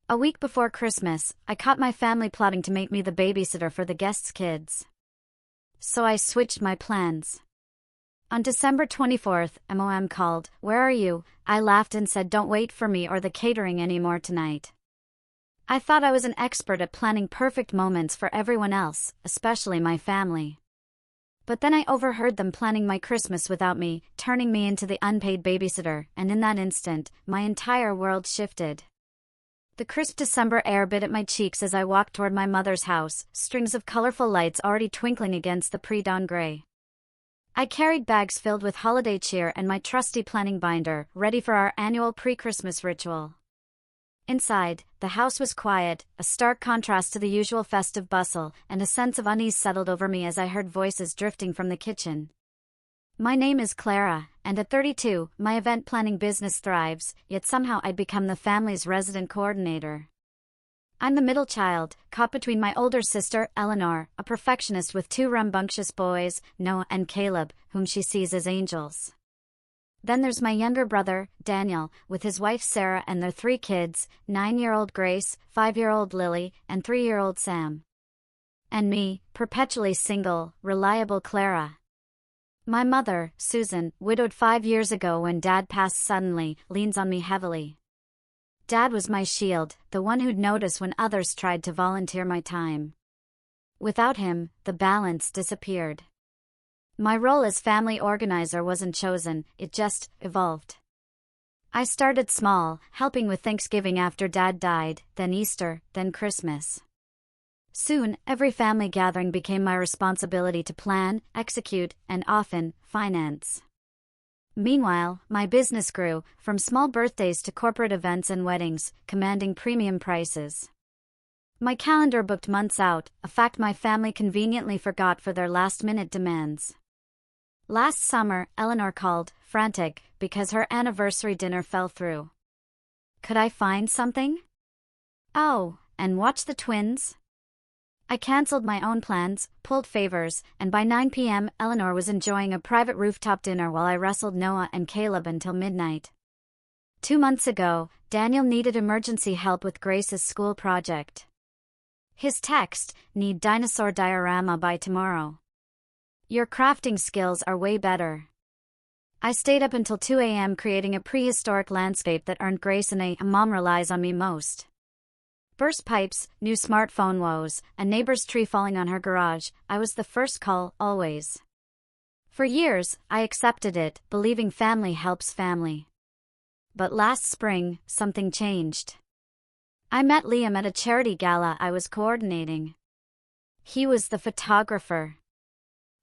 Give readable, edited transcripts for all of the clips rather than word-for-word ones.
A week before Christmas, I caught my family plotting to make me the babysitter for the guests' kids. So I switched my plans. On December 24th, Mom called, "Where are you?" I laughed and said, "Don't wait for me or the catering anymore tonight." I thought I was an expert at planning perfect moments for everyone else, especially my family. But then I overheard them planning my Christmas without me, turning me into the unpaid babysitter, and in that instant, my entire world shifted. The crisp December air bit at my cheeks as I walked toward my mother's house, strings of colorful lights already twinkling against the pre-dawn gray. I carried bags filled with holiday cheer and my trusty planning binder, ready for our annual pre-Christmas ritual. Inside, the house was quiet, a stark contrast to the usual festive bustle, and a sense of unease settled over me as I heard voices drifting from the kitchen. My name is Clara, and at 32, my event planning business thrives, yet somehow I'd become the family's resident coordinator. I'm the middle child, caught between my older sister, Eleanor, a perfectionist with two rambunctious boys, Noah and Caleb, whom she sees as angels. Then there's my younger brother, Daniel, with his wife Sarah and their 3 kids, 9-year-old Grace, 5-year-old Lily, and 3-year-old Sam. And me, perpetually single, reliable Clara. My mother, Susan, widowed 5 years ago when Dad passed suddenly, leans on me heavily. Dad was my shield, the one who'd notice when others tried to volunteer my time. Without him, the balance disappeared. My role as family organizer wasn't chosen, it just evolved. I started small, helping with Thanksgiving after Dad died, then Easter, then Christmas. Soon, every family gathering became my responsibility to plan, execute, and often, finance. Meanwhile, my business grew, from small birthdays to corporate events and weddings, commanding premium prices. My calendar booked months out, a fact my family conveniently forgot for their last-minute demands. Last summer, Eleanor called, frantic, because her anniversary dinner fell through. Could I find something? Oh, and watch the twins? I cancelled my own plans, pulled favors, and by 9 p.m. Eleanor was enjoying a private rooftop dinner while I wrestled Noah and Caleb until midnight. 2 months ago, Daniel needed emergency help with Grace's school project. His text, "Need dinosaur diorama by tomorrow. Your crafting skills are way better." I stayed up until 2 a.m. creating a prehistoric landscape that earned Grace a "Mom relies on me most." Burst pipes, new smartphone woes, a neighbor's tree falling on her garage, I was the first call, always. For years, I accepted it, believing family helps family. But last spring, something changed. I met Liam at a charity gala I was coordinating. He was the photographer.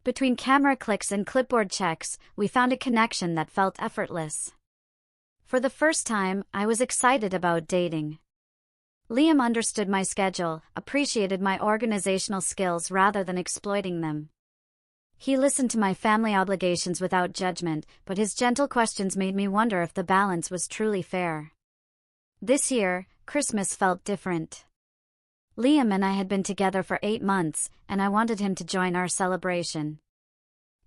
Between camera clicks and clipboard checks, we found a connection that felt effortless. For the first time, I was excited about dating. Liam understood my schedule, appreciated my organizational skills rather than exploiting them. He listened to my family obligations without judgment, but his gentle questions made me wonder if the balance was truly fair. This year, Christmas felt different. Liam and I had been together for 8 months, and I wanted him to join our celebration.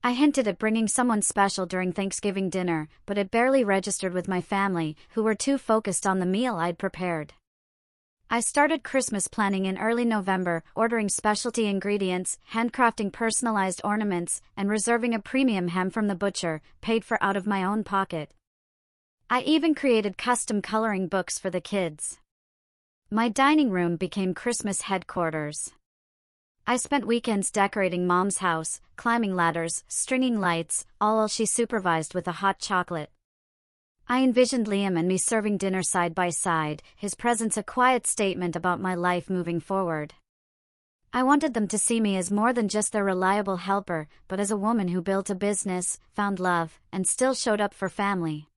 I hinted at bringing someone special during Thanksgiving dinner, but it barely registered with my family, who were too focused on the meal I'd prepared. I started Christmas planning in early November, ordering specialty ingredients, handcrafting personalized ornaments, and reserving a premium ham from the butcher, paid for out of my own pocket. I even created custom coloring books for the kids. My dining room became Christmas headquarters. I spent weekends decorating Mom's house, climbing ladders, stringing lights, all while she supervised with a hot chocolate. I envisioned Liam and me serving dinner side by side, his presence a quiet statement about my life moving forward. I wanted them to see me as more than just their reliable helper, but as a woman who built a business, found love, and still showed up for family.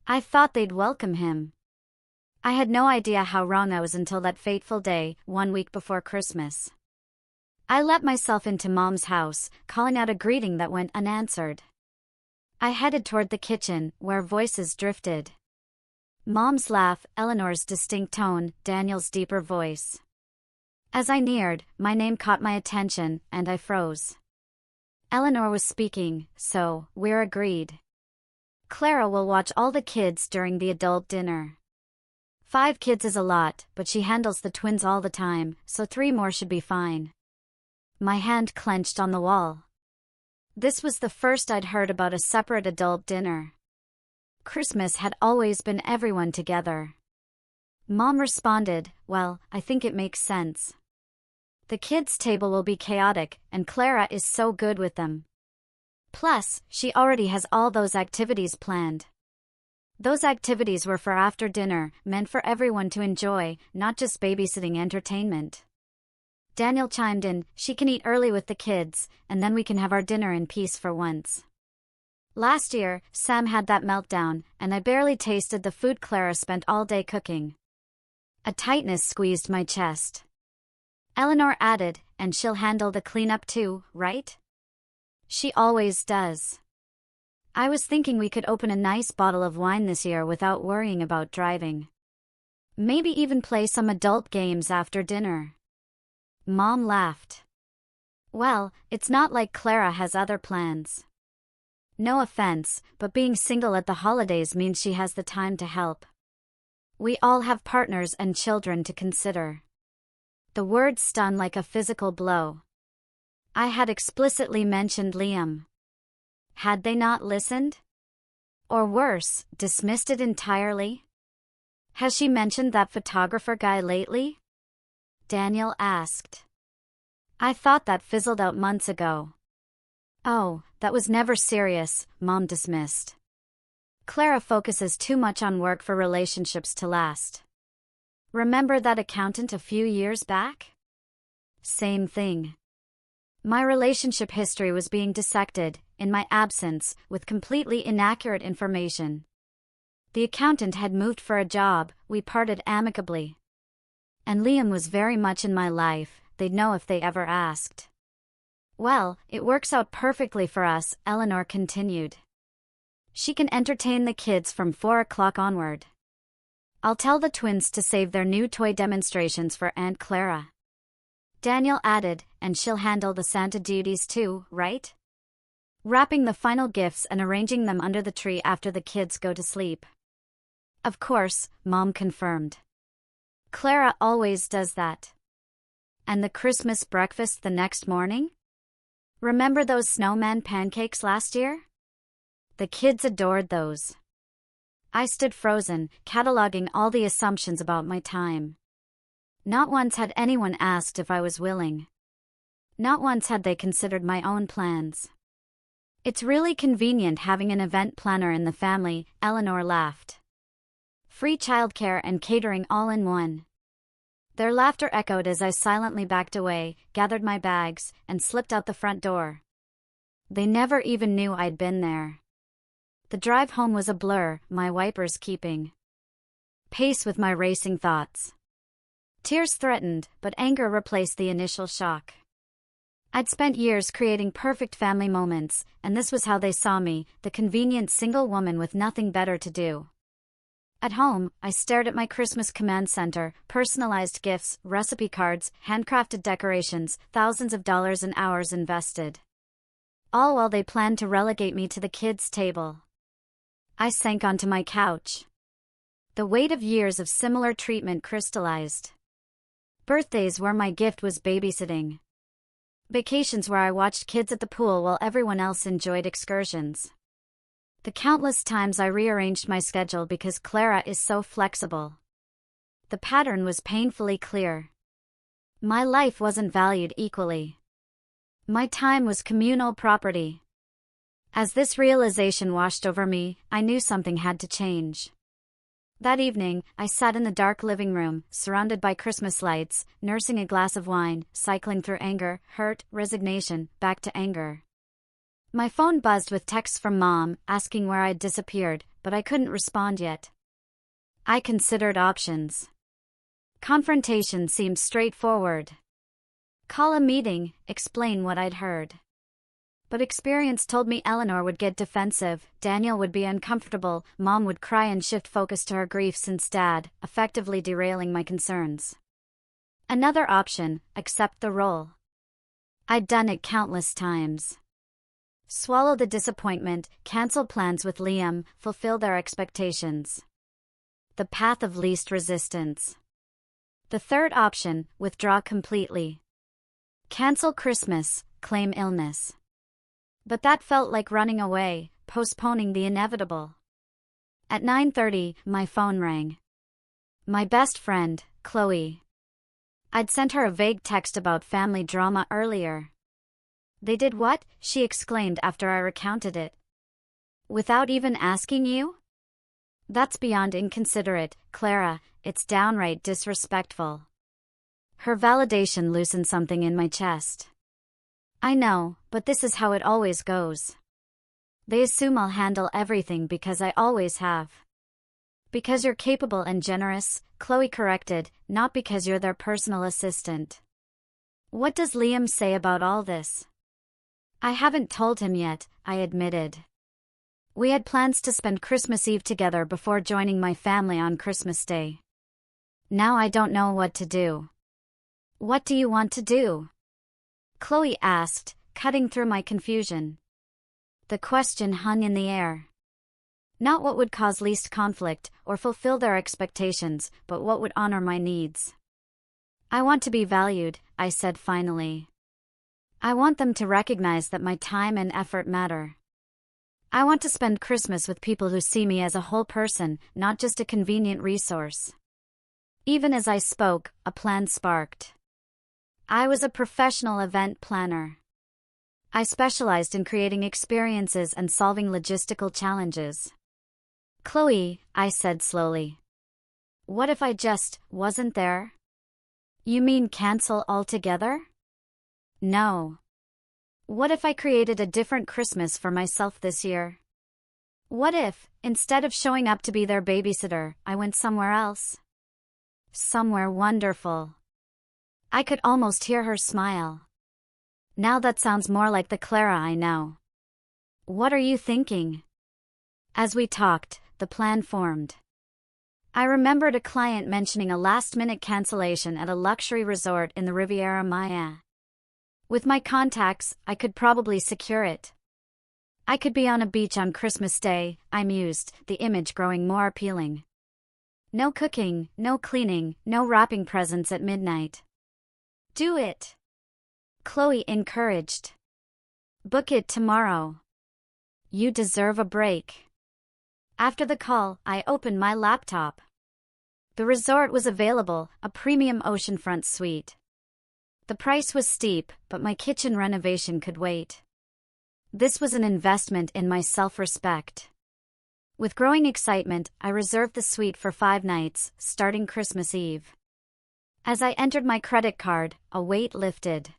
I thought they'd welcome him. I had no idea how wrong I was until that fateful day, 1 week before Christmas. I let myself into Mom's house, calling out a greeting that went unanswered. I headed toward the kitchen, where voices drifted. Mom's laugh, Eleanor's distinct tone, Daniel's deeper voice. As I neared, my name caught my attention, and I froze. Eleanor was speaking, so we're agreed. Clara will watch all the kids during the adult dinner. 5 kids is a lot, but she handles the twins all the time, so 3 more should be fine. My hand clenched on the wall. This was the first I'd heard about a separate adult dinner. Christmas had always been everyone together. Mom responded, "Well, I think it makes sense. The kids' table will be chaotic, and Clara is so good with them. Plus, she already has all those activities planned." Those activities were for after dinner, meant for everyone to enjoy, not just babysitting entertainment. Daniel chimed in, "She can eat early with the kids, and then we can have our dinner in peace for once." Last year, Sam had that meltdown, and I barely tasted the food Clara spent all day cooking. A tightness squeezed my chest. Eleanor added, "And she'll handle the cleanup too, right?" "She always does." I was thinking we could open a nice bottle of wine this year without worrying about driving. Maybe even play some adult games after dinner. Mom laughed. "Well, it's not like Clara has other plans. No offense, but being single at the holidays means she has the time to help. We all have partners and children to consider." The word stung like a physical blow. I had explicitly mentioned Liam. Had they not listened? Or worse, dismissed it entirely? "Has she mentioned that photographer guy lately?" Daniel asked. "I thought that fizzled out months ago." "Oh, that was never serious," Mom dismissed. "Clara focuses too much on work for relationships to last. Remember that accountant a few years back? Same thing. My relationship history was being dissected, in my absence, with completely inaccurate information. The accountant had moved for a job, we parted amicably. And Liam was very much in my life, they'd know if they ever asked." "Well, it works out perfectly for us," Eleanor continued. "She can entertain the kids from 4 o'clock onward. I'll tell the twins to save their new toy demonstrations for Aunt Clara." Daniel added, "And she'll handle the Santa duties too, right? Wrapping the final gifts and arranging them under the tree after the kids go to sleep." "Of course," Mom confirmed. "Clara always does that." "And the Christmas breakfast the next morning? Remember those snowman pancakes last year? The kids adored those." I stood frozen, cataloging all the assumptions about my time. Not once had anyone asked if I was willing. Not once had they considered my own plans. "It's really convenient having an event planner in the family," Eleanor laughed. "Free childcare and catering all in one." Their laughter echoed as I silently backed away, gathered my bags, and slipped out the front door. They never even knew I'd been there. The drive home was a blur, my wipers keeping pace with my racing thoughts. Tears threatened, but anger replaced the initial shock. I'd spent years creating perfect family moments, and this was how they saw me, the convenient single woman with nothing better to do. At home, I stared at my Christmas command center, personalized gifts, recipe cards, handcrafted decorations, thousands of dollars and hours invested. All while they planned to relegate me to the kids' table. I sank onto my couch. The weight of years of similar treatment crystallized. Birthdays where my gift was babysitting. Vacations where I watched kids at the pool while everyone else enjoyed excursions. The countless times I rearranged my schedule because Clara is so flexible. The pattern was painfully clear. My life wasn't valued equally. My time was communal property. As this realization washed over me, I knew something had to change. That evening, I sat in the dark living room, surrounded by Christmas lights, nursing a glass of wine, cycling through anger, hurt, resignation, back to anger. My phone buzzed with texts from Mom, asking where I'd disappeared, but I couldn't respond yet. I considered options. Confrontation seemed straightforward. Call a meeting, explain what I'd heard. But experience told me Eleanor would get defensive, Daniel would be uncomfortable, Mom would cry and shift focus to her grief since Dad, effectively derailing my concerns. Another option, accept the role. I'd done it countless times. Swallow the disappointment, cancel plans with Liam, fulfill their expectations. the path of least resistance. The third option, withdraw completely. Cancel Christmas, claim illness. But that felt like running away, postponing the inevitable. At 9:30, my phone rang. My best friend, Chloe. I'd sent her a vague text about family drama earlier. They did what? She exclaimed after I recounted it. Without even asking you? That's beyond inconsiderate, Clara, it's downright disrespectful. Her validation loosened something in my chest. I know, but this is how it always goes. They assume I'll handle everything because I always have. Because you're capable and generous, Chloe corrected, not because you're their personal assistant. What does Liam say about all this? I haven't told him yet, I admitted. We had plans to spend Christmas Eve together before joining my family on Christmas Day. Now I don't know what to do. What do you want to do? Chloe asked, cutting through my confusion. The question hung in the air. Not what would cause least conflict or fulfill their expectations, but what would honor my needs. I want to be valued, I said finally. I want them to recognize that my time and effort matter. I want to spend Christmas with people who see me as a whole person, not just a convenient resource. Even as I spoke, a plan sparked. I was a professional event planner. I specialized in creating experiences and solving logistical challenges. Chloe, I said slowly. What if I just wasn't there? You mean cancel altogether? No. What if I created a different Christmas for myself this year? What if, instead of showing up to be their babysitter, I went somewhere else? Somewhere wonderful. I could almost hear her smile. Now that sounds more like the Clara I know. What are you thinking? As we talked, the plan formed. I remembered a client mentioning a last-minute cancellation at a luxury resort in the Riviera Maya. With my contacts, I could probably secure it. I could be on a beach on Christmas Day, I mused, the image growing more appealing. No cooking, no cleaning, no wrapping presents at midnight. Do it! Chloe encouraged. Book it tomorrow. You deserve a break. After the call, I opened my laptop. The resort was available, a premium oceanfront suite. The price was steep, but my kitchen renovation could wait. This was an investment in my self-respect. With growing excitement, I reserved the suite for 5 nights, starting Christmas Eve. As I entered my credit card, a weight lifted.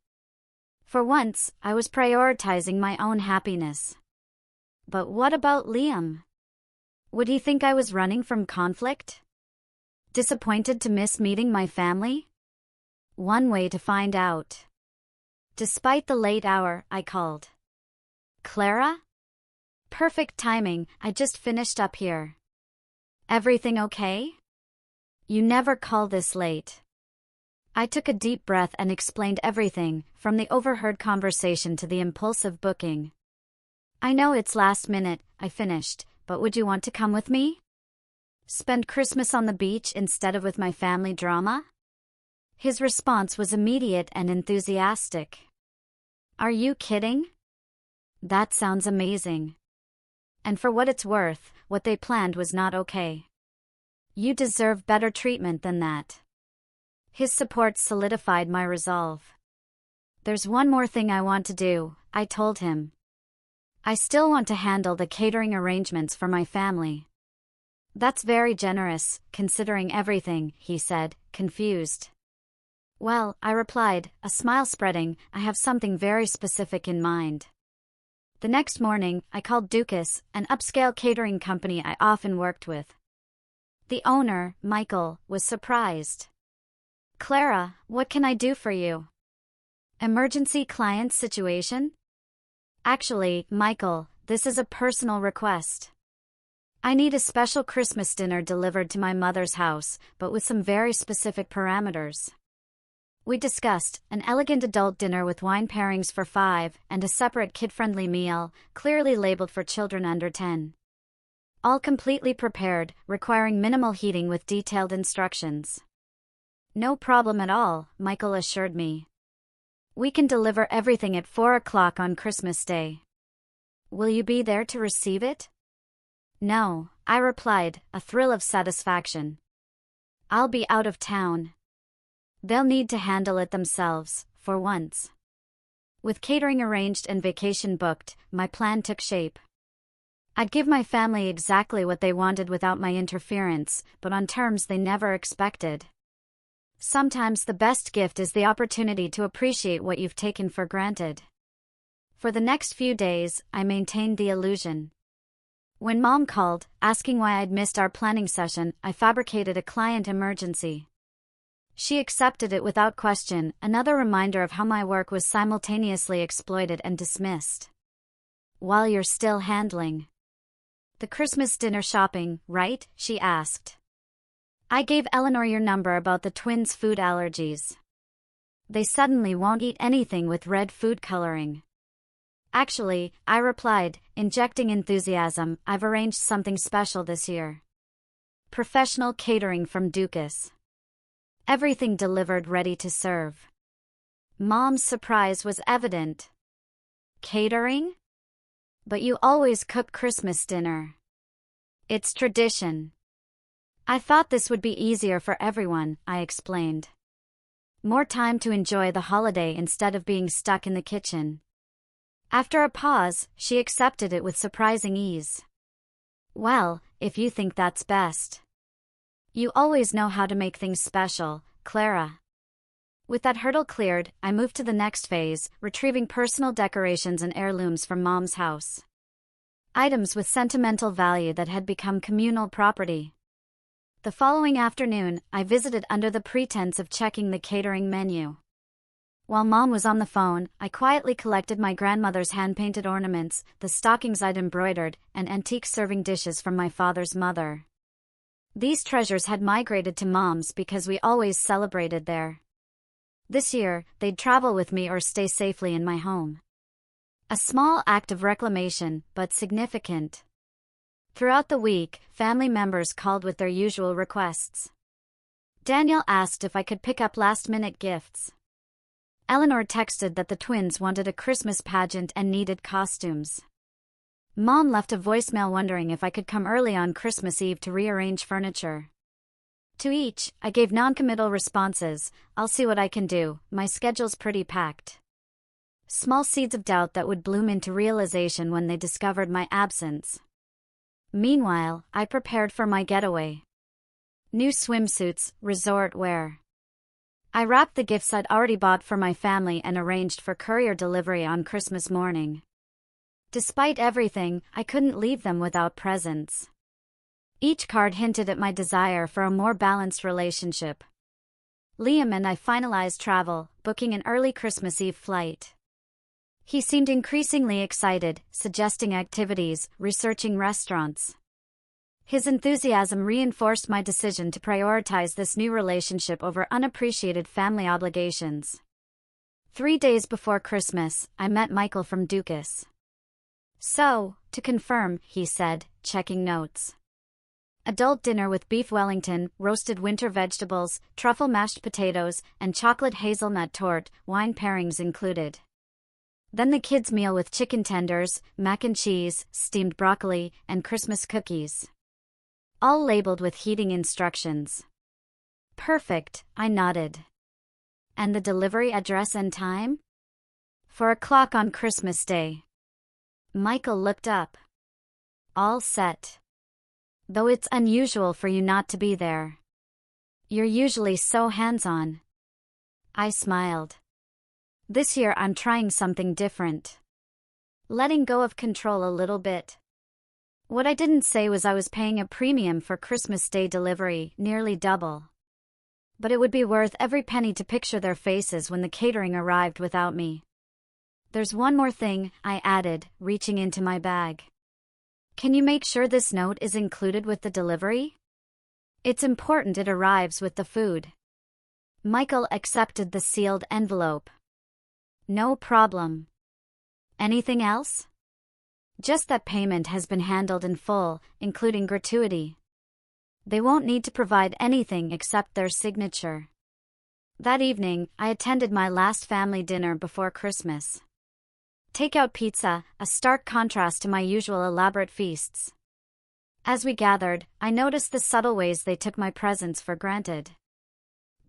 For once, I was prioritizing my own happiness. But what about Liam? Would he think I was running from conflict? Disappointed to miss meeting my family? One way to find out. Despite the late hour, I called. Clara? Perfect timing, I just finished up here. Everything okay? You never call this late. I took a deep breath and explained everything, from the overheard conversation to the impulsive booking. I know it's last minute, I finished, but would you want to come with me? Spend Christmas on the beach instead of with my family drama? His response was immediate and enthusiastic. Are you kidding? That sounds amazing. And for what it's worth, what they planned was not okay. You deserve better treatment than that. His support solidified my resolve. There's one more thing I want to do, I told him. I still want to handle the catering arrangements for my family. That's very generous, considering everything, he said, confused. Well, I replied, a smile spreading, I have something very specific in mind. The next morning, I called Dukas, an upscale catering company I often worked with. The owner, Michael, was surprised. Clara, what can I do for you? Emergency client situation? Actually, Michael, this is a personal request. I need a special Christmas dinner delivered to my mother's house, but with some very specific parameters. We discussed an elegant adult dinner with wine pairings for 5 and a separate kid-friendly meal, clearly labeled for children under 10. All completely prepared, requiring minimal heating with detailed instructions. No problem at all, Michael assured me. We can deliver everything at 4 o'clock on Christmas Day. Will you be there to receive it? No, I replied, a thrill of satisfaction. I'll be out of town. They'll need to handle it themselves, for once. With catering arranged and vacation booked, my plan took shape. I'd give my family exactly what they wanted without my interference, but on terms they never expected. Sometimes the best gift is the opportunity to appreciate what you've taken for granted. For the next few days, I maintained the illusion. When Mom called, asking why I'd missed our planning session, I fabricated a client emergency. She accepted it without question, another reminder of how my work was simultaneously exploited and dismissed. While you're still handling the Christmas dinner shopping, right? She asked. I gave Eleanor your number about the twins' food allergies. They suddenly won't eat anything with red food coloring. Actually, I replied, injecting enthusiasm, I've arranged something special this year. Professional catering from Dukas. Everything delivered ready to serve. Mom's surprise was evident. Catering? But you always cook Christmas dinner. It's tradition. I thought this would be easier for everyone, I explained. More time to enjoy the holiday instead of being stuck in the kitchen. After a pause, she accepted it with surprising ease. Well, if you think that's best. You always know how to make things special, Clara. With that hurdle cleared, I moved to the next phase, retrieving personal decorations and heirlooms from Mom's house. Items with sentimental value that had become communal property. The following afternoon, I visited under the pretense of checking the catering menu. While Mom was on the phone, I quietly collected my grandmother's hand-painted ornaments, the stockings I'd embroidered, and antique serving dishes from my father's mother. These treasures had migrated to Mom's because we always celebrated there. This year, they'd travel with me or stay safely in my home. A small act of reclamation, but significant. Throughout the week, family members called with their usual requests. Daniel asked if I could pick up last-minute gifts. Eleanor texted that the twins wanted a Christmas pageant and needed costumes. Mom left a voicemail wondering if I could come early on Christmas Eve to rearrange furniture. To each, I gave non-committal responses. I'll see what I can do, my schedule's pretty packed. Small seeds of doubt that would bloom into realization when they discovered my absence. Meanwhile, I prepared for my getaway. New swimsuits, resort wear. I wrapped the gifts I'd already bought for my family and arranged for courier delivery on Christmas morning. Despite everything, I couldn't leave them without presents. Each card hinted at my desire for a more balanced relationship. Liam and I finalized travel, booking an early Christmas Eve flight. He seemed increasingly excited, suggesting activities, researching restaurants. His enthusiasm reinforced my decision to prioritize this new relationship over unappreciated family obligations. 3 days before Christmas, I met Michael from Dukas. So, to confirm, he said, checking notes. Adult dinner with beef Wellington, roasted winter vegetables, truffle mashed potatoes, and chocolate hazelnut torte, wine pairings included. Then the kids' meal with chicken tenders, mac and cheese, steamed broccoli, and Christmas cookies. All labeled with heating instructions. Perfect, I nodded. And the delivery address and time? 4 o'clock on Christmas Day. Michael looked up. All set. Though it's unusual for you not to be there. You're usually so hands-on. I smiled. This year I'm trying something different. Letting go of control a little bit. What I didn't say was I was paying a premium for Christmas Day delivery, nearly double. But it would be worth every penny to picture their faces when the catering arrived without me. There's one more thing, I added, reaching into my bag. Can you make sure this note is included with the delivery? It's important it arrives with the food. Michael accepted the sealed envelope. No problem. Anything else? Just that payment has been handled in full, including gratuity. They won't need to provide anything except their signature. That evening, I attended my last family dinner before Christmas. Takeout pizza, a stark contrast to my usual elaborate feasts. As we gathered, I noticed the subtle ways they took my presents for granted.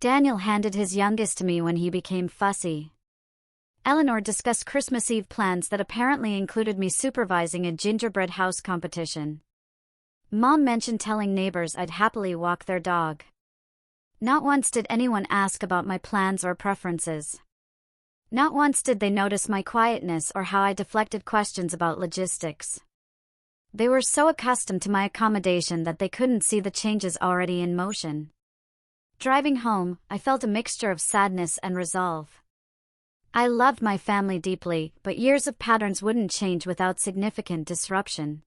Daniel handed his youngest to me when he became fussy. Eleanor discussed Christmas Eve plans that apparently included me supervising a gingerbread house competition. Mom mentioned telling neighbors I'd happily walk their dog. Not once did anyone ask about my plans or preferences. Not once did they notice my quietness or how I deflected questions about logistics. They were so accustomed to my accommodation that they couldn't see the changes already in motion. Driving home, I felt a mixture of sadness and resolve. I loved my family deeply, but years of patterns wouldn't change without significant disruption.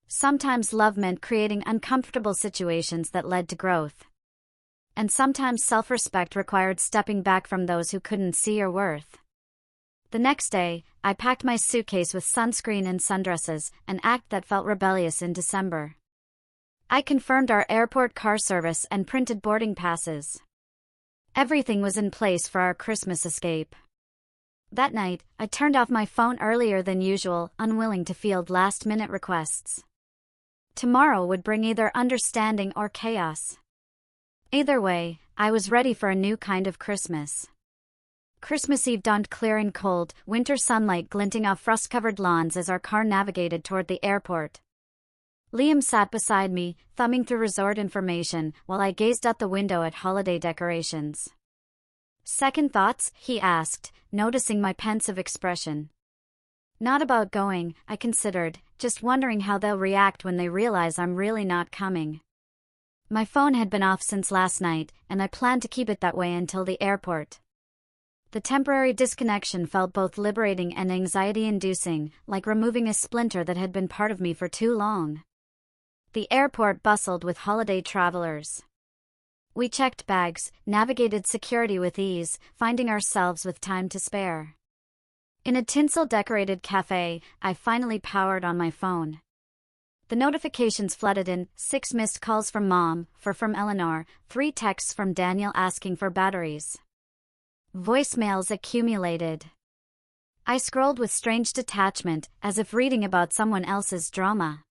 Sometimes love meant creating uncomfortable situations that led to growth. And sometimes self-respect required stepping back from those who couldn't see your worth. The next day, I packed my suitcase with sunscreen and sundresses, an act that felt rebellious in December. I confirmed our airport car service and printed boarding passes. Everything was in place for our Christmas escape. That night, I turned off my phone earlier than usual, unwilling to field last-minute requests. Tomorrow would bring either understanding or chaos. Either way, I was ready for a new kind of Christmas. Christmas Eve dawned clear and cold, winter sunlight glinting off frost-covered lawns as our car navigated toward the airport. Liam sat beside me, thumbing through resort information, while I gazed out the window at holiday decorations. "Second thoughts?" he asked, noticing my pensive expression. "Not about going," I considered, just wondering how they'll react when they realize I'm really not coming. My phone had been off since last night, and I planned to keep it that way until the airport. The temporary disconnection felt both liberating and anxiety-inducing, like removing a splinter that had been part of me for too long. The airport bustled with holiday travelers. We checked bags, navigated security with ease, finding ourselves with time to spare. In a tinsel-decorated cafe, I finally powered on my phone. The notifications flooded in: 6 missed calls from Mom, 4 from Eleanor, 3 texts from Daniel asking for batteries. Voicemails accumulated. I scrolled with strange detachment, as if reading about someone else's drama.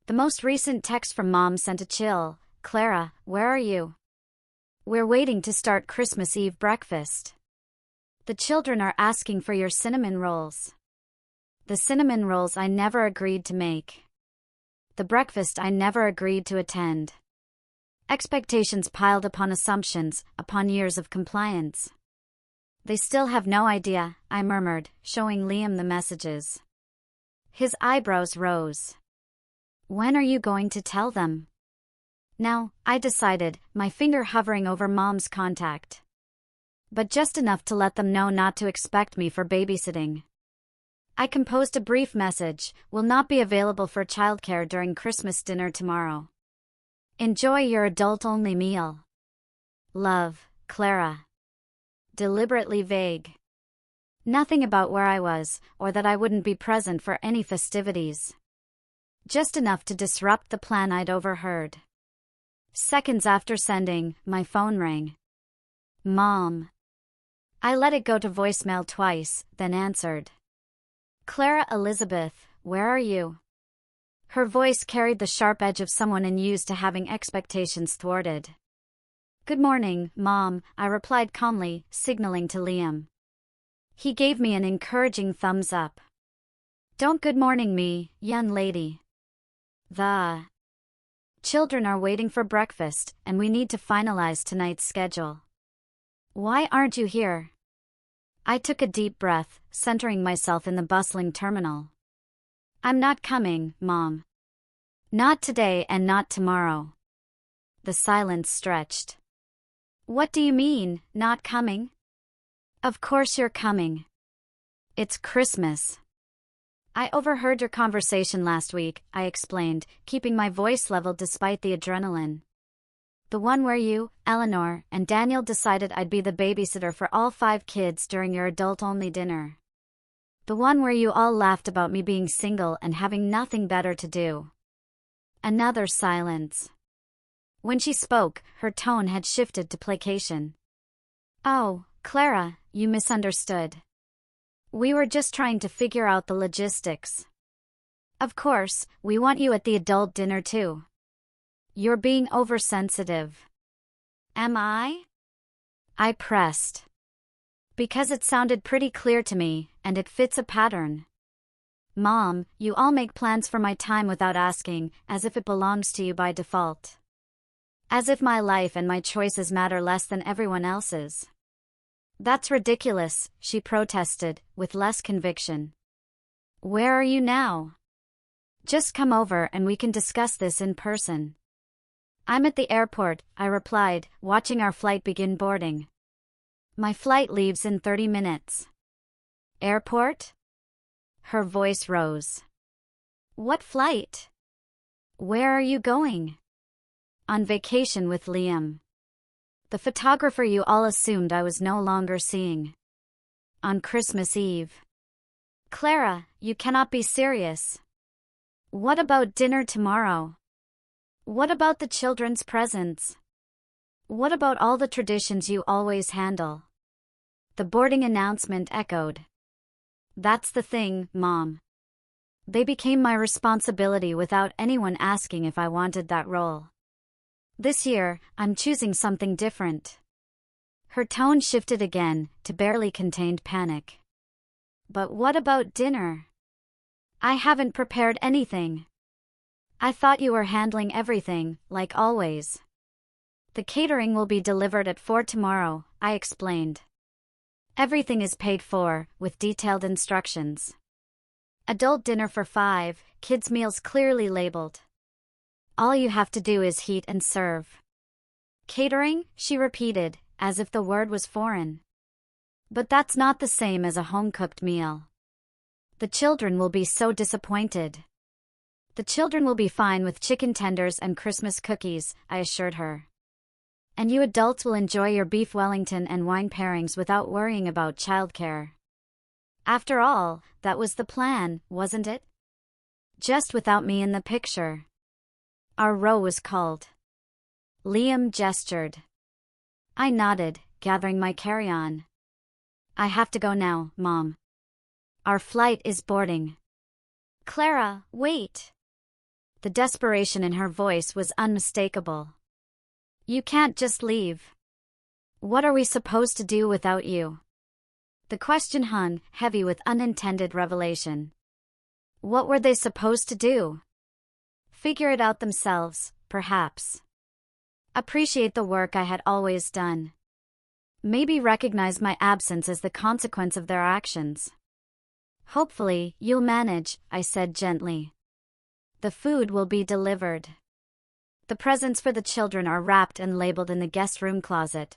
The most recent text from Mom sent a chill. "Clara, where are you? We're waiting to start Christmas Eve breakfast. The children are asking for your cinnamon rolls. The cinnamon rolls I never agreed to make. The breakfast I never agreed to attend." Expectations piled upon assumptions, upon years of compliance. "They still have no idea," I murmured, showing Liam the messages. His eyebrows rose. "When are you going to tell them?" "Now," I decided, my finger hovering over Mom's contact. But just enough to let them know not to expect me for babysitting. I composed a brief message: "Will not be available for childcare during Christmas dinner tomorrow. Enjoy your adult-only meal. Love, Clara." Deliberately vague. Nothing about where I was, or that I wouldn't be present for any festivities. Just enough to disrupt the plan I'd overheard. Seconds after sending, my phone rang. "Mom." I let it go to voicemail twice, then answered. "Clara Elizabeth, where are you?" Her voice carried the sharp edge of someone unused to having expectations thwarted. "Good morning, Mom," I replied calmly, signaling to Liam. He gave me an encouraging thumbs up. "Don't good morning me, young lady. The children are waiting for breakfast, and we need to finalize tonight's schedule. Why aren't you here?" I took a deep breath, centering myself in the bustling terminal. "I'm not coming, Mom. Not today and not tomorrow." The silence stretched. "What do you mean, not coming?" "Of course you're coming. It's Christmas." "I overheard your conversation last week," I explained, keeping my voice level despite the adrenaline. "The one where you, Eleanor, and Daniel decided I'd be the babysitter for all 5 kids during your adult-only dinner." The one where you all laughed about me being single and having nothing better to do. Another silence. When she spoke, her tone had shifted to placation. Oh, Clara, you misunderstood. We were just trying to figure out the logistics. Of course, we want you at the adult dinner too. You're being oversensitive. Am I? I pressed. Because it sounded pretty clear to me, and it fits a pattern. Mom, you all make plans for my time without asking, as if it belongs to you by default. As if my life and my choices matter less than everyone else's. That's ridiculous, she protested, with less conviction. Where are you now? Just come over and we can discuss this in person. I'm at the airport, I replied, watching our flight begin boarding. My flight leaves in 30 minutes. Airport? Her voice rose. What flight? Where are you going? On vacation with Liam. The photographer you all assumed I was no longer seeing. On Christmas Eve. Clara, you cannot be serious. What about dinner tomorrow? What about the children's presents? What about all the traditions you always handle? The boarding announcement echoed. That's the thing, Mom. They became my responsibility without anyone asking if I wanted that role. This year, I'm choosing something different. Her tone shifted again, to barely contained panic. But what about dinner? I haven't prepared anything. I thought you were handling everything, like always. The catering will be delivered at 4 tomorrow, I explained. Everything is paid for, with detailed instructions. Adult dinner for 5, kids' meals clearly labeled. All you have to do is heat and serve. Catering, she repeated, as if the word was foreign. But that's not the same as a home-cooked meal. The children will be so disappointed. The children will be fine with chicken tenders and Christmas cookies, I assured her. And you adults will enjoy your beef Wellington and wine pairings without worrying about childcare. After all, that was the plan, wasn't it? Just without me in the picture. Our row was called. Liam gestured. I nodded, gathering my carry-on. I have to go now, Mom. Our flight is boarding. Clara, wait. The desperation in her voice was unmistakable. You can't just leave. What are we supposed to do without you? The question hung, heavy with unintended revelation. What were they supposed to do? Figure it out themselves, perhaps. Appreciate the work I had always done. Maybe recognize my absence as the consequence of their actions. Hopefully, you'll manage, I said gently. The food will be delivered. The presents for the children are wrapped and labeled in the guest room closet.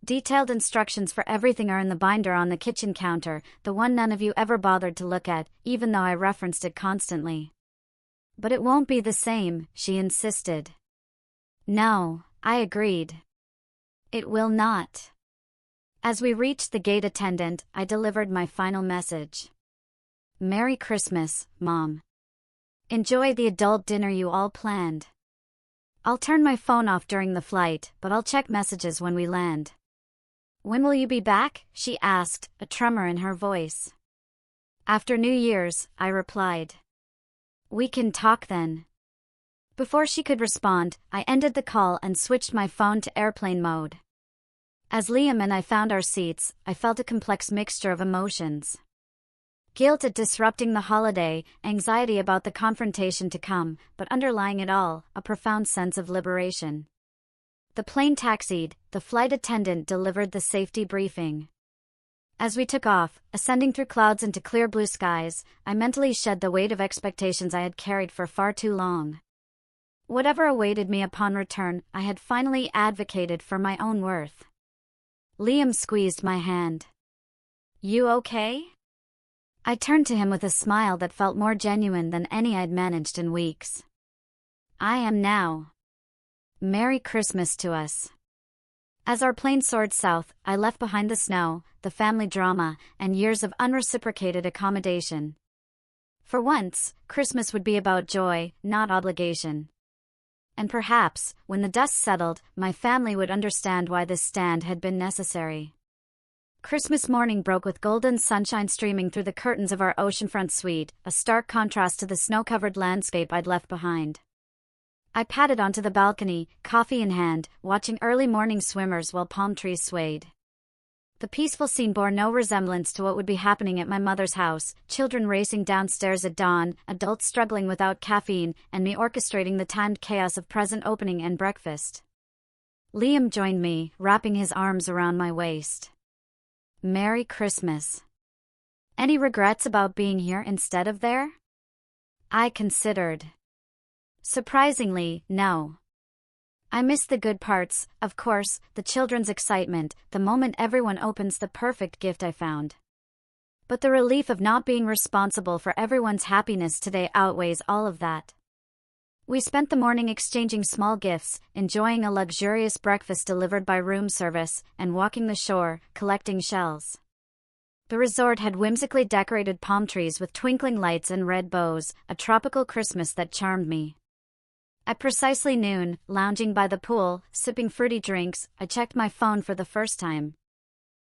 Detailed instructions for everything are in the binder on the kitchen counter, the one none of you ever bothered to look at, even though I referenced it constantly. But it won't be the same, she insisted. No, I agreed. It will not. As we reached the gate attendant, I delivered my final message. Merry Christmas, Mom. Enjoy the adult dinner you all planned. I'll turn my phone off during the flight, but I'll check messages when we land. When will you be back? She asked, a tremor in her voice. After New Year's, I replied. We can talk then. Before she could respond, I ended the call and switched my phone to airplane mode. As Liam and I found our seats, I felt a complex mixture of emotions. Guilt at disrupting the holiday, anxiety about the confrontation to come, but underlying it all, a profound sense of liberation. The plane taxied, the flight attendant delivered the safety briefing. As we took off, ascending through clouds into clear blue skies, I mentally shed the weight of expectations I had carried for far too long. Whatever awaited me upon return, I had finally advocated for my own worth. Liam squeezed my hand. You okay? I turned to him with a smile that felt more genuine than any I'd managed in weeks. I am now. Merry Christmas to us. As our plane soared south, I left behind the snow, the family drama, and years of unreciprocated accommodation. For once, Christmas would be about joy, not obligation. And perhaps, when the dust settled, my family would understand why this stand had been necessary. Christmas morning broke with golden sunshine streaming through the curtains of our oceanfront suite, a stark contrast to the snow-covered landscape I'd left behind. I padded onto the balcony, coffee in hand, watching early morning swimmers while palm trees swayed. The peaceful scene bore no resemblance to what would be happening at my mother's house, children racing downstairs at dawn, adults struggling without caffeine, and me orchestrating the timed chaos of present opening and breakfast. Liam joined me, wrapping his arms around my waist. Merry Christmas. Any regrets about being here instead of there? I considered. Surprisingly, no. I miss the good parts, of course, the children's excitement, the moment everyone opens the perfect gift I found. But the relief of not being responsible for everyone's happiness today outweighs all of that. We spent the morning exchanging small gifts, enjoying a luxurious breakfast delivered by room service, and walking the shore, collecting shells. The resort had whimsically decorated palm trees with twinkling lights and red bows, a tropical Christmas that charmed me. At precisely noon, lounging by the pool, sipping fruity drinks, I checked my phone for the first time.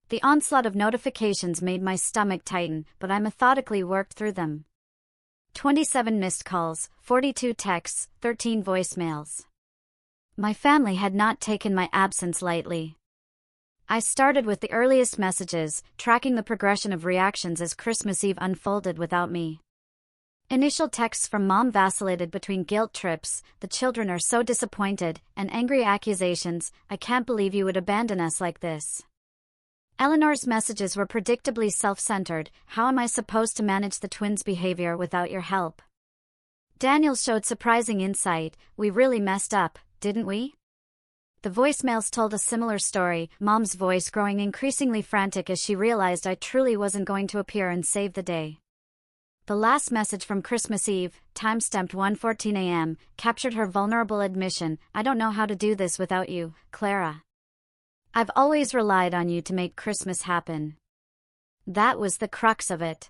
The onslaught of notifications made my stomach tighten, but I methodically worked through them. 27 missed calls, 42 texts, 13 voicemails. My family had not taken my absence lightly. I started with the earliest messages, tracking the progression of reactions as Christmas Eve unfolded without me. Initial texts from Mom vacillated between guilt trips, the children are so disappointed, and angry accusations, I can't believe you would abandon us like this. Eleanor's messages were predictably self-centered, how am I supposed to manage the twins' behavior without your help? Daniel showed surprising insight, we really messed up, didn't we? The voicemails told a similar story, Mom's voice growing increasingly frantic as she realized I truly wasn't going to appear and save the day. The last message from Christmas Eve, time-stamped 1:14 a.m., captured her vulnerable admission, I don't know how to do this without you, Clara. I've always relied on you to make Christmas happen. That was the crux of it.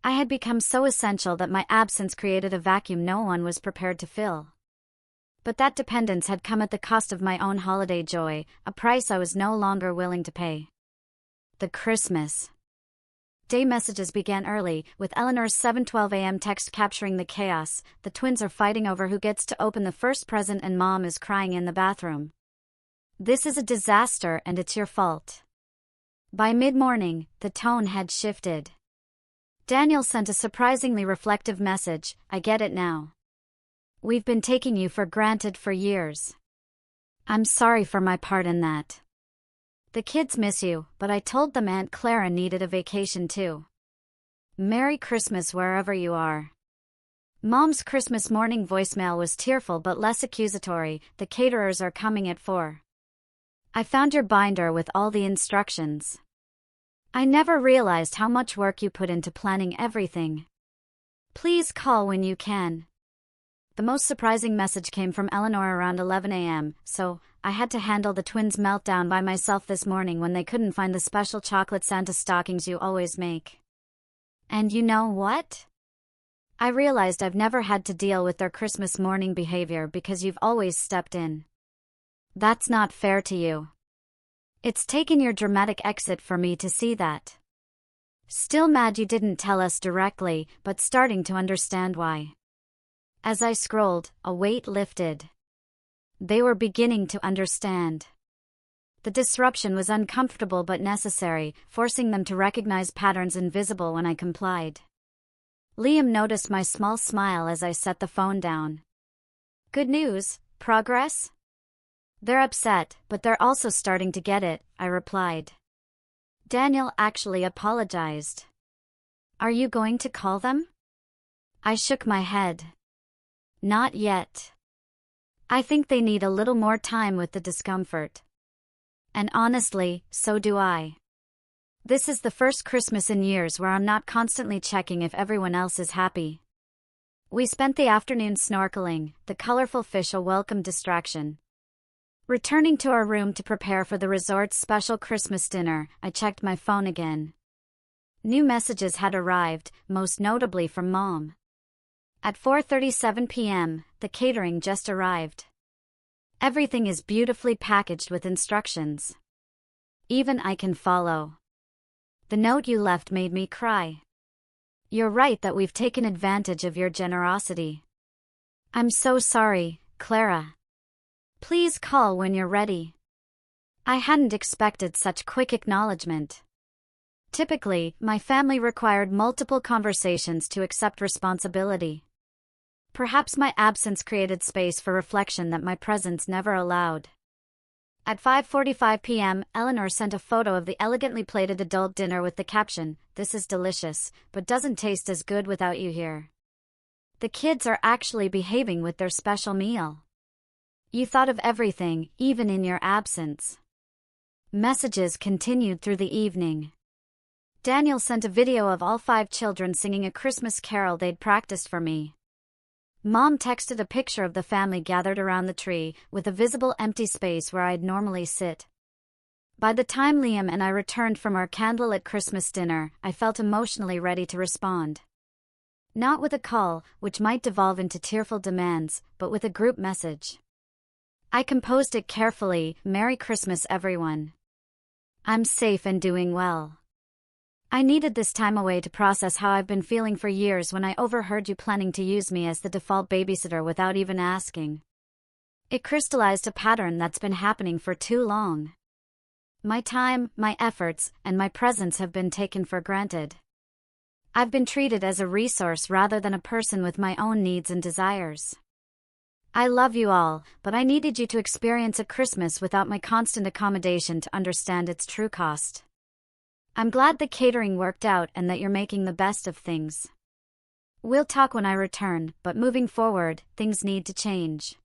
I had become so essential that my absence created a vacuum no one was prepared to fill. But that dependence had come at the cost of my own holiday joy, a price I was no longer willing to pay. The Christmas Day messages began early, with Eleanor's 7:12 a.m. text capturing the chaos. The twins are fighting over who gets to open the first present and Mom is crying in the bathroom. This is a disaster and it's your fault. By mid-morning, the tone had shifted. Daniel sent a surprisingly reflective message, I get it now. We've been taking you for granted for years. I'm sorry for my part in that. The kids miss you, but I told them Aunt Clara needed a vacation too. Merry Christmas wherever you are. Mom's Christmas morning voicemail was tearful but less accusatory, the caterers are coming at 4. I found your binder with all the instructions. I never realized how much work you put into planning everything. Please call when you can. The most surprising message came from Eleanor around 11 a.m., so I had to handle the twins' meltdown by myself this morning when they couldn't find the special chocolate Santa stockings you always make. And you know what? I realized I've never had to deal with their Christmas morning behavior because you've always stepped in. That's not fair to you. It's taken your dramatic exit for me to see that. Still mad you didn't tell us directly, but starting to understand why. As I scrolled, a weight lifted. They were beginning to understand. The disruption was uncomfortable but necessary, forcing them to recognize patterns invisible when I complied. Liam noticed my small smile as I set the phone down. Good news, progress? They're upset, but they're also starting to get it, I replied. Daniel actually apologized. Are you going to call them? I shook my head. Not yet. I think they need a little more time with the discomfort. And honestly, so do I. This is the first Christmas in years where I'm not constantly checking if everyone else is happy. We spent the afternoon snorkeling, the colorful fish a welcome distraction. Returning to our room to prepare for the resort's special Christmas dinner, I checked my phone again. New messages had arrived, most notably from Mom. At 4:37 p.m., the catering just arrived. Everything is beautifully packaged with instructions. Even I can follow. The note you left made me cry. You're right that we've taken advantage of your generosity. I'm so sorry, Clara. Please call when you're ready. I hadn't expected such quick acknowledgement. Typically, my family required multiple conversations to accept responsibility. Perhaps my absence created space for reflection that my presence never allowed. At 5:45 p.m., Eleanor sent a photo of the elegantly plated adult dinner with the caption, "This is delicious, but doesn't taste as good without you here." The kids are actually behaving with their special meal. You thought of everything, even in your absence. Messages continued through the evening. Daniel sent a video of all 5 children singing a Christmas carol they'd practiced for me. Mom texted a picture of the family gathered around the tree, with a visible empty space where I'd normally sit. By the time Liam and I returned from our candlelit Christmas dinner, I felt emotionally ready to respond. Not with a call, which might devolve into tearful demands, but with a group message. I composed it carefully, "Merry Christmas everyone. I'm safe and doing well. I needed this time away to process how I've been feeling for years when I overheard you planning to use me as the default babysitter without even asking. It crystallized a pattern that's been happening for too long. My time, my efforts, and my presence have been taken for granted. I've been treated as a resource rather than a person with my own needs and desires. I love you all, but I needed you to experience a Christmas without my constant accommodation to understand its true cost. I'm glad the catering worked out and that you're making the best of things. We'll talk when I return, but moving forward, things need to change.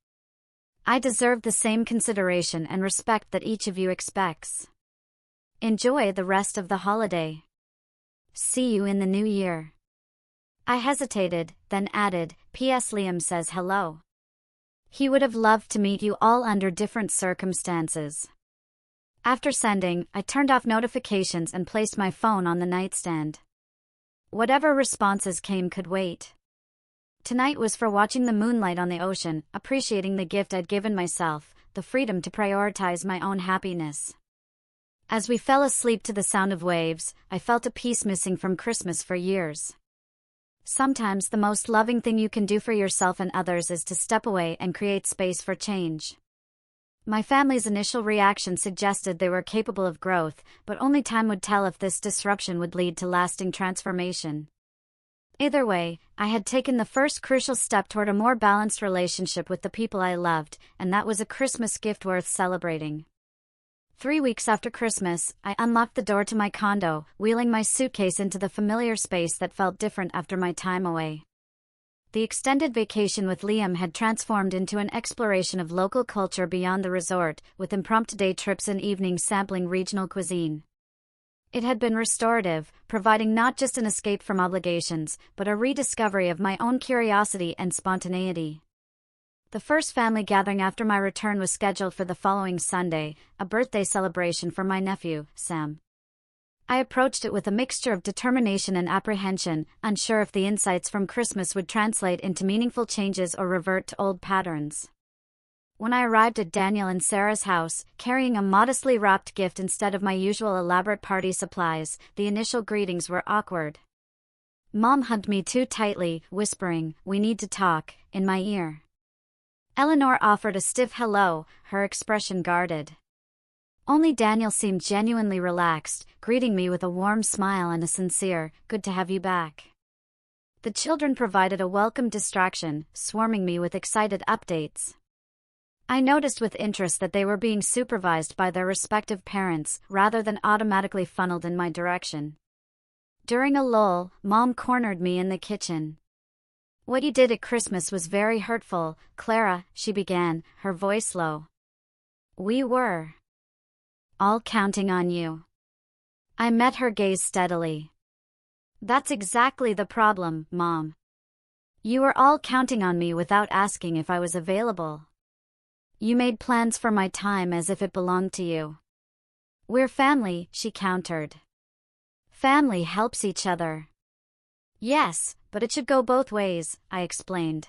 I deserve the same consideration and respect that each of you expects. Enjoy the rest of the holiday. See you in the new year." I hesitated, then added, "P.S. Liam says hello. He would have loved to meet you all under different circumstances." After sending, I turned off notifications and placed my phone on the nightstand. Whatever responses came could wait. Tonight was for watching the moonlight on the ocean, appreciating the gift I'd given myself, the freedom to prioritize my own happiness. As we fell asleep to the sound of waves, I felt a piece missing from Christmas for years. Sometimes the most loving thing you can do for yourself and others is to step away and create space for change. My family's initial reaction suggested they were capable of growth, but only time would tell if this disruption would lead to lasting transformation. Either way, I had taken the first crucial step toward a more balanced relationship with the people I loved, and that was a Christmas gift worth celebrating. 3 weeks after Christmas, I unlocked the door to my condo, wheeling my suitcase into the familiar space that felt different after my time away. The extended vacation with Liam had transformed into an exploration of local culture beyond the resort, with impromptu day trips and evenings sampling regional cuisine. It had been restorative, providing not just an escape from obligations, but a rediscovery of my own curiosity and spontaneity. The first family gathering after my return was scheduled for the following Sunday, a birthday celebration for my nephew, Sam. I approached it with a mixture of determination and apprehension, unsure if the insights from Christmas would translate into meaningful changes or revert to old patterns. When I arrived at Daniel and Sarah's house, carrying a modestly wrapped gift instead of my usual elaborate party supplies, the initial greetings were awkward. Mom hugged me too tightly, whispering, "We need to talk," in my ear. Eleanor offered a stiff hello, her expression guarded. Only Daniel seemed genuinely relaxed, greeting me with a warm smile and a sincere, "Good to have you back." The children provided a welcome distraction, swarming me with excited updates. I noticed with interest that they were being supervised by their respective parents, rather than automatically funneled in my direction. During a lull, Mom cornered me in the kitchen. "What you did at Christmas was very hurtful, Clara," she began, her voice low. "We were all counting on you." I met her gaze steadily. "That's exactly the problem, Mom. You were all counting on me without asking if I was available. You made plans for my time as if it belonged to you. We're family, she countered. Family helps each other. Yes, but it should go both ways, I explained.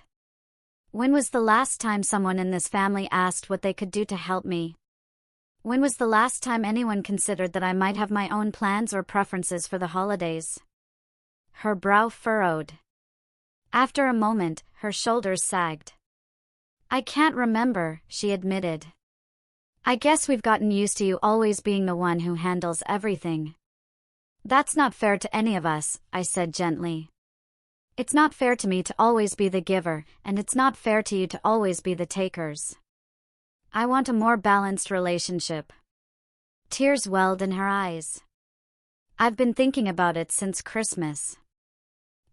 When was the last time someone in this family asked what they could do to help me? When was the last time anyone considered that I might have my own plans or preferences for the holidays? Her brow furrowed. After a moment, her shoulders sagged. I can't remember, she admitted. I guess we've gotten used to you always being the one who handles everything. That's not fair to any of us, I said gently. It's not fair to me to always be the giver, and it's not fair to you to always be the takers. I want a more balanced relationship. Tears welled in her eyes. I've been thinking about it since Christmas.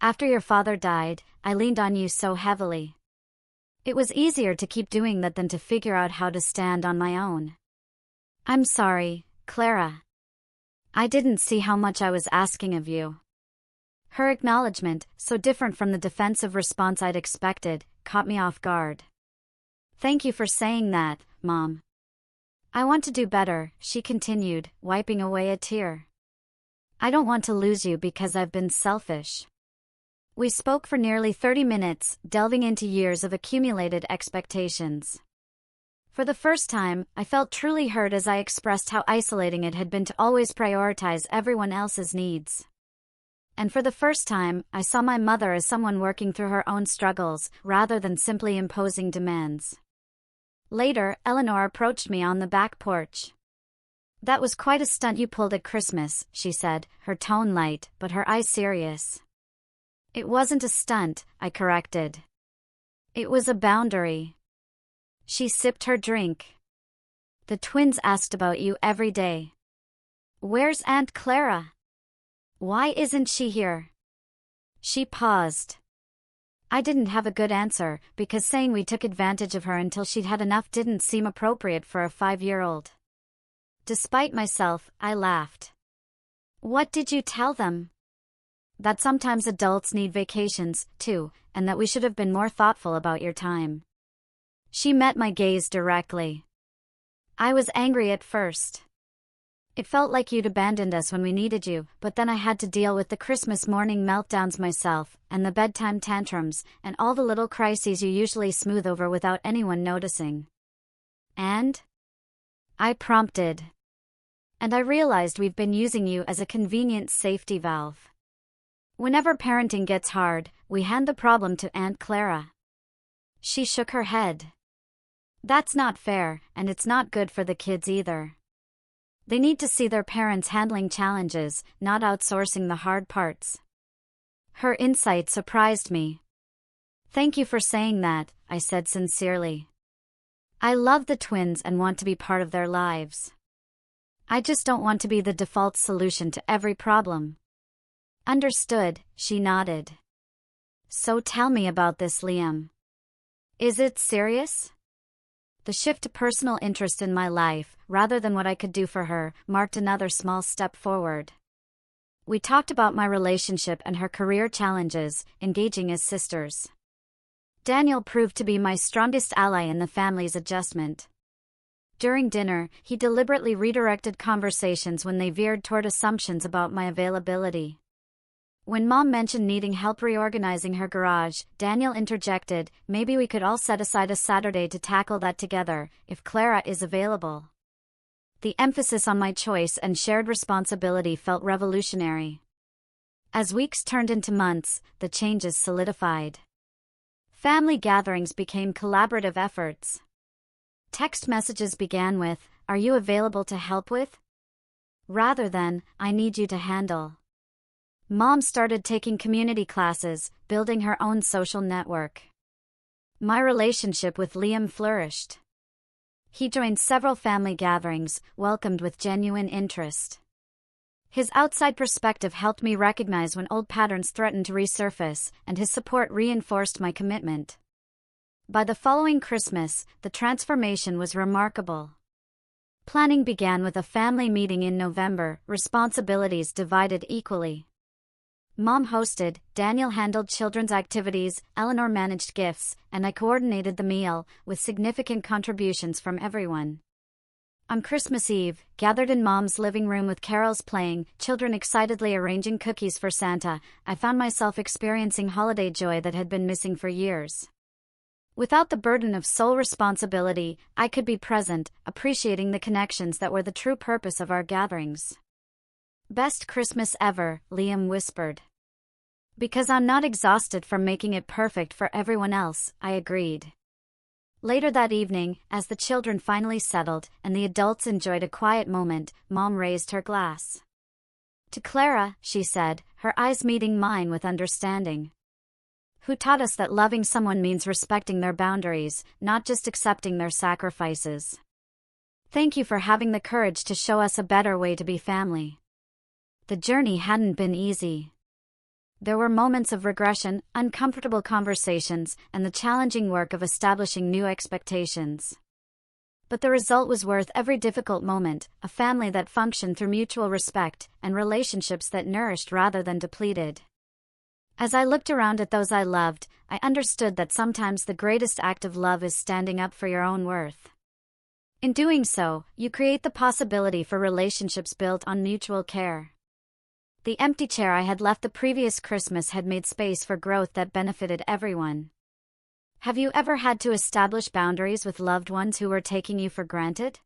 After your father died, I leaned on you so heavily. It was easier to keep doing that than to figure out how to stand on my own. I'm sorry, Clara. I didn't see how much I was asking of you. Her acknowledgement, so different from the defensive response I'd expected, caught me off guard. Thank you for saying that, Mom. I want to do better, she continued, wiping away a tear. I don't want to lose you because I've been selfish. We spoke for nearly 30 minutes, delving into years of accumulated expectations. For the first time, I felt truly heard as I expressed how isolating it had been to always prioritize everyone else's needs. And for the first time, I saw my mother as someone working through her own struggles, rather than simply imposing demands. Later, Eleanor approached me on the back porch. That was quite a stunt you pulled at Christmas, she said, her tone light, but her eyes serious. It wasn't a stunt, I corrected. It was a boundary. She sipped her drink. The twins asked about you every day. Where's Aunt Clara? Why isn't she here? She paused. I didn't have a good answer, because saying we took advantage of her until she'd had enough didn't seem appropriate for a 5-year-old. Despite myself, I laughed. What did you tell them? That sometimes adults need vacations, too, and that we should have been more thoughtful about your time. She met my gaze directly. I was angry at first. It felt like you'd abandoned us when we needed you, but then I had to deal with the Christmas morning meltdowns myself, and the bedtime tantrums, and all the little crises you usually smooth over without anyone noticing. And? I prompted. And I realized we've been using you as a convenient safety valve. Whenever parenting gets hard, we hand the problem to Aunt Clara. She shook her head. That's not fair, and it's not good for the kids either. They need to see their parents handling challenges, not outsourcing the hard parts. Her insight surprised me. Thank you for saying that, I said sincerely. I love the twins and want to be part of their lives. I just don't want to be the default solution to every problem. Understood, she nodded. So tell me about this, Liam. Is it serious? The shift to personal interest in my life, rather than what I could do for her, marked another small step forward. We talked about my relationship and her career challenges, engaging as sisters. Daniel proved to be my strongest ally in the family's adjustment. During dinner, he deliberately redirected conversations when they veered toward assumptions about my availability. When Mom mentioned needing help reorganizing her garage, Daniel interjected, maybe we could all set aside a Saturday to tackle that together, if Clara is available. The emphasis on my choice and shared responsibility felt revolutionary. As weeks turned into months, the changes solidified. Family gatherings became collaborative efforts. Text messages began with, "Are you available to help with?" rather than, "I need you to handle." Mom started taking community classes, building her own social network. My relationship with Liam flourished. He joined several family gatherings, welcomed with genuine interest. His outside perspective helped me recognize when old patterns threatened to resurface, and his support reinforced my commitment. By the following Christmas, the transformation was remarkable. Planning began with a family meeting in November, responsibilities divided equally. Mom hosted, Daniel handled children's activities, Eleanor managed gifts, and I coordinated the meal, with significant contributions from everyone. On Christmas Eve, gathered in Mom's living room with carols playing, children excitedly arranging cookies for Santa, I found myself experiencing holiday joy that had been missing for years. Without the burden of sole responsibility, I could be present, appreciating the connections that were the true purpose of our gatherings. Best Christmas ever, Liam whispered. Because I'm not exhausted from making it perfect for everyone else, I agreed. Later that evening, as the children finally settled and the adults enjoyed a quiet moment, Mom raised her glass. To Clara, she said, her eyes meeting mine with understanding. Who taught us that loving someone means respecting their boundaries, not just accepting their sacrifices. Thank you for having the courage to show us a better way to be family. The journey hadn't been easy. There were moments of regression, uncomfortable conversations, and the challenging work of establishing new expectations. But the result was worth every difficult moment, a family that functioned through mutual respect, and relationships that nourished rather than depleted. As I looked around at those I loved, I understood that sometimes the greatest act of love is standing up for your own worth. In doing so, you create the possibility for relationships built on mutual care. The empty chair I had left the previous Christmas had made space for growth that benefited everyone. Have you ever had to establish boundaries with loved ones who were taking you for granted?